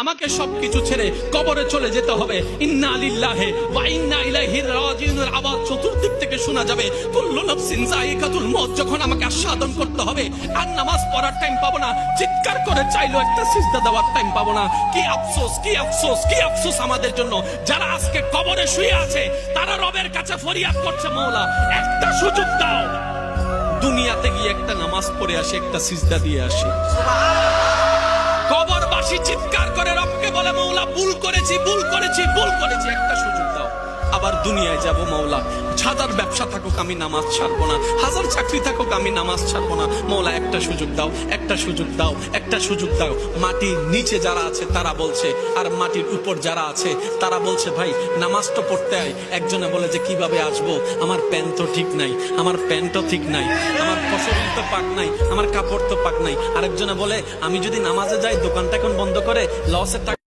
আমাকে সবকিছু ছেড়ে কবরে চলে যেতে হবে। ইন্না লিল্লাহি ওয়া ইন্না ইলাইহি রাজিউনের আওয়াজ চতুর্দিক থেকে শোনা যাবে। কুল্লু নাফসিন যায়িকাতুল মউত, যখন আমাকে আস্বাদন করতে হবে আর নামাজ পড়ার টাইম পাবো না, চিৎকার করে চাইলো একটা সিজদা দেওয়ার টাইম পাবো না। কি আফসোস, কি আফসোস, কি আফসোস আমাদের জন্য যারা আজকে কবরে শুয়ে আছে, তারা রবের কাছে ফরিয়াদ করছে, মাওলা একটা সুযোগ দাও, দুনিয়াতে গিয়ে একটা নামাজ পড়ে আসে, একটা সিজদা দিয়ে আসি। কবরবাসী চিৎকার করে রবকে বলে, মাওলা ভুল করেছি, ভুল করেছি, ভুল করেছি, একটা সুযোগ দাও। আবার দুনিয়ায় যাব, মাওলা হাজার ব্যবসা থাকুক আমি নামাজ ছাড়বো না, হাজার চাকরি থাকুক আমি নামাজ ছাড়বো না, মাওলা একটা সুযোগ দাও, একটা সুযোগ দাও, একটা সুযোগ দাও। মাটির নিচে যারা আছে তারা বলছে, আর মাটির উপর যারা আছে তারা বলছে, ভাই নামাজ তো পড়তে আয়। একজনে বলে যে কিভাবে আসবো, আমার প্যান্ট তো ঠিক নাই, আমার প্যান্টও ঠিক নাই, আমার শরীর তো পাক নাই, আমার কাপড় তো পাক নাই। আরেকজনে বলে, আমি যদি নামাজে যাই দোকানটা এখন বন্ধ করে লসের টাকা